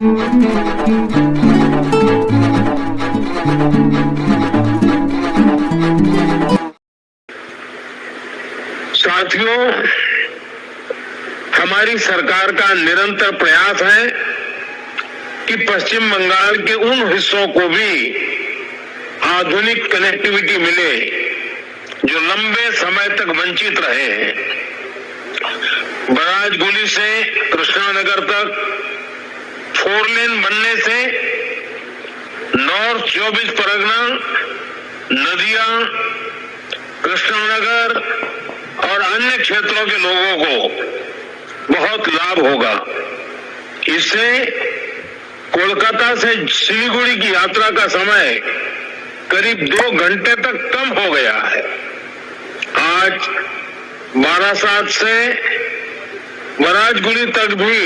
साथियों, हमारी सरकार का निरंतर प्रयास है कि पश्चिम बंगाल के उन हिस्सों को भी आधुनिक कनेक्टिविटी मिले जो लंबे समय तक वंचित रहे हैं। बराजगुली से कृष्णानगर तक 4 लेन बनने से नॉर्थ 24 परगना, नदिया, कृष्णानगर और अन्य क्षेत्रों के लोगों को बहुत लाभ होगा। इससे कोलकाता से सिलीगुड़ी की यात्रा का समय करीब 2 घंटे तक कम हो गया है। आज बारासात से बराजगुली तक भी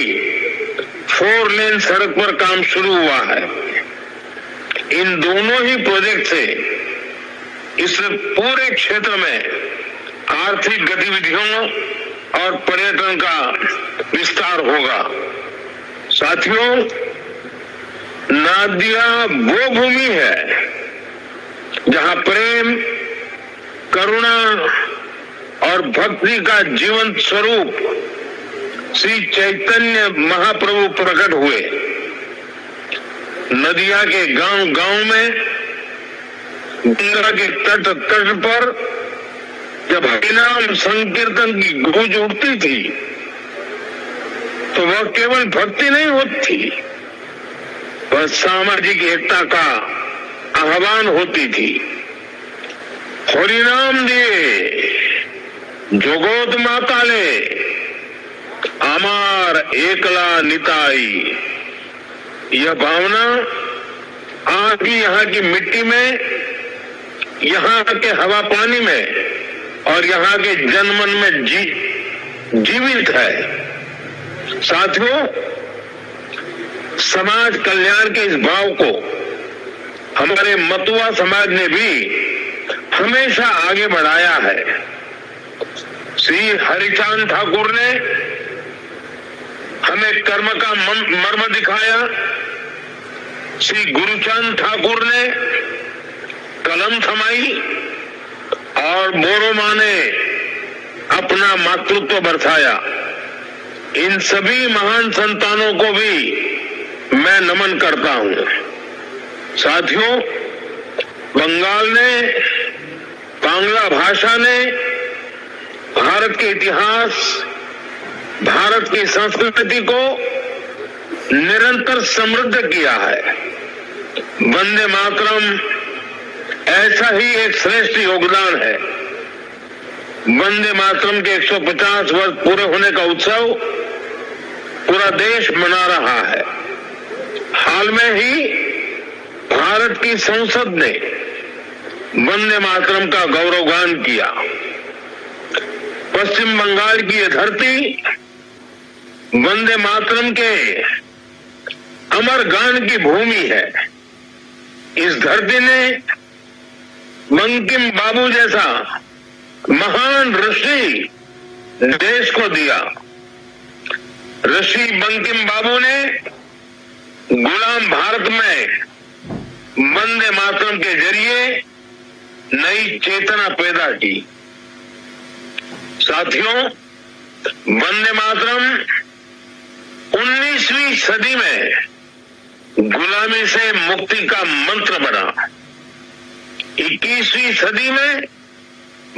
4 लेन सड़क पर काम शुरू हुआ है। इन दोनों ही प्रोजेक्ट से इस पूरे क्षेत्र में आर्थिक गतिविधियों और पर्यटन का विस्तार होगा। साथियों, नदिया वो भूमि है जहां प्रेम, करुणा और भक्ति का जीवंत स्वरूप श्री चैतन्य महाप्रभु प्रकट हुए। नदिया के गांव-गांव में, गंगा के तट पर जब हरिनाम संकीर्तन की गूंज उठती थी तो वह केवल भक्ति नहीं होती, वह सामाजिक एकता का आह्वान होती थी। हरिनाम दिए जोगोत माताले, अमार एकला निताई, यह भावना आज भी यहाँ की मिट्टी में, यहाँ के हवा पानी में और यहाँ के जनमन में जीवित है। साथियों, समाज कल्याण के इस भाव को हमारे मतुआ समाज ने भी हमेशा आगे बढ़ाया है। श्री हरिचांद ठाकुर ने हमें कर्म का मर्म दिखाया, श्री गुरुचांद ठाकुर ने कलम थमाई और बोरोमा ने अपना मातृत्व बरसाया। इन सभी महान संतानों को भी मैं नमन करता हूं। साथियों, बंगाल ने, बांग्ला भाषा ने भारत के इतिहास, भारत की संस्कृति को निरंतर समृद्ध किया है। वंदे मातरम ऐसा ही एक श्रेष्ठ योगदान है। वंदे मातरम के 150 वर्ष पूरे होने का उत्सव पूरा देश मना रहा है। हाल में ही भारत की संसद ने वंदे मातरम का गौरवगान किया। पश्चिम बंगाल की यह धरती वंदे मातरम के अमर गान की भूमि है। इस धरती ने बंकिम बाबू जैसा महान ऋषि देश को दिया। ऋषि बंकिम बाबू ने गुलाम भारत में वंदे मातरम के जरिए नई चेतना पैदा की। साथियों, वंदे मातरम 19वीं सदी में गुलामी से मुक्ति का मंत्र बना। 21वीं सदी में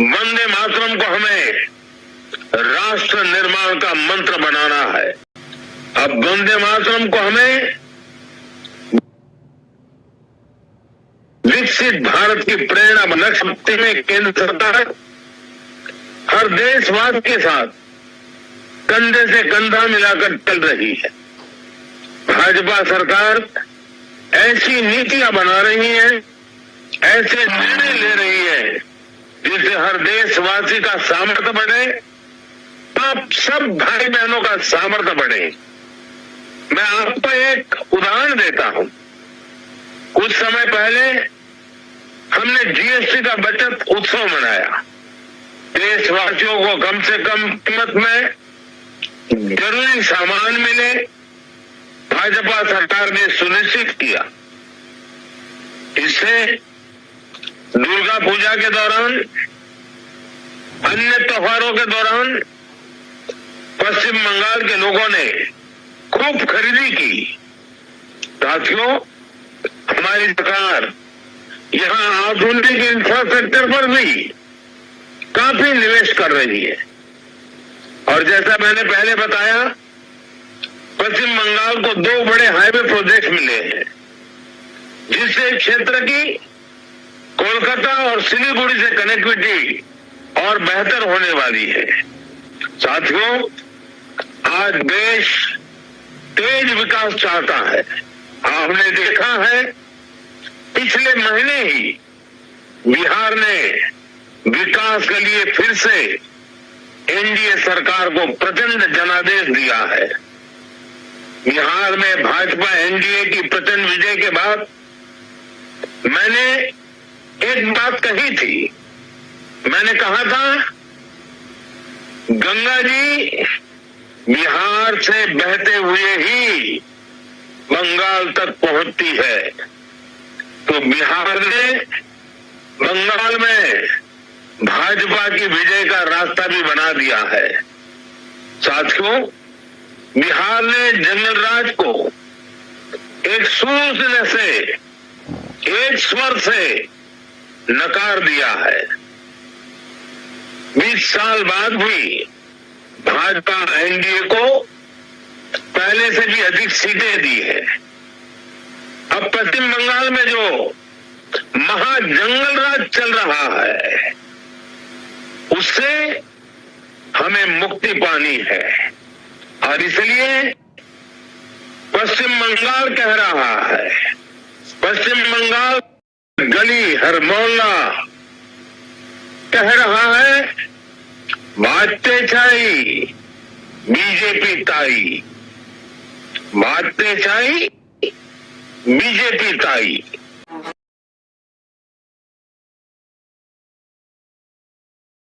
वंदे मातरम को हमें राष्ट्र निर्माण का मंत्र बनाना है। अब वंदे मातरम को हमें विकसित भारत की प्रेरणा बना सकते में केंद्र सरकार हर देशवासी के साथ कंधे से कंधा मिलाकर चल रही है। भाजपा सरकार ऐसी नीतियां बना रही है, ऐसे निर्णय ले रही है जिससे हर देशवासी का सामर्थ्य बढ़े, आप सब भाई बहनों का सामर्थ्य बढ़े। मैं आपको एक उदाहरण देता हूं। कुछ समय पहले हमने जीएसटी का बचत उत्सव मनाया। देशवासियों को कम से कम कीमत में जरूरी सामान मिले, भाजपा सरकार ने सुनिश्चित किया। इससे दुर्गा पूजा के दौरान, अन्य त्योहारों के दौरान पश्चिम बंगाल के लोगों ने खूब खरीदी की। साथियों, हमारी सरकार यहां आधुनिक इंफ्रास्ट्रक्चर पर भी काफी निवेश कर रही है। और जैसा मैंने पहले बताया, पश्चिम बंगाल को 2 बड़े हाईवे प्रोजेक्ट मिले हैं, जिससे क्षेत्र की कोलकाता और सिलीगुड़ी से कनेक्टिविटी और बेहतर होने वाली है। साथियों, आज देश तेज विकास चाहता है। आपने देखा है, पिछले महीने ही बिहार ने विकास के लिए फिर से एनडीए सरकार को प्रचंड जनादेश दिया है। बिहार में भाजपा एनडीए की प्रचंड विजय के बाद मैंने एक बात कही थी। मैंने कहा था, गंगा जी बिहार से बहते हुए ही बंगाल तक पहुंचती है। तो बिहार ने बंगाल में भाजपा की विजय का रास्ता भी बना दिया है। साथियों, बिहार ने जनरल राज को एक सूझने से, एक स्वर से नकार दिया है। 20 साल बाद भी भाजपा एनडीए को पहले से भी अधिक सीटें दी है। अब पश्चिम बंगाल में जो महाजंगल राज चल रहा है, उससे हमें मुक्ति पानी है। और इसलिए पश्चिम बंगाल कह रहा है, पश्चिम बंगाल गली हर मोहल्ला कह रहा है, बातें छाई बीजेपी ताई, बातें छाई बीजेपी ताई।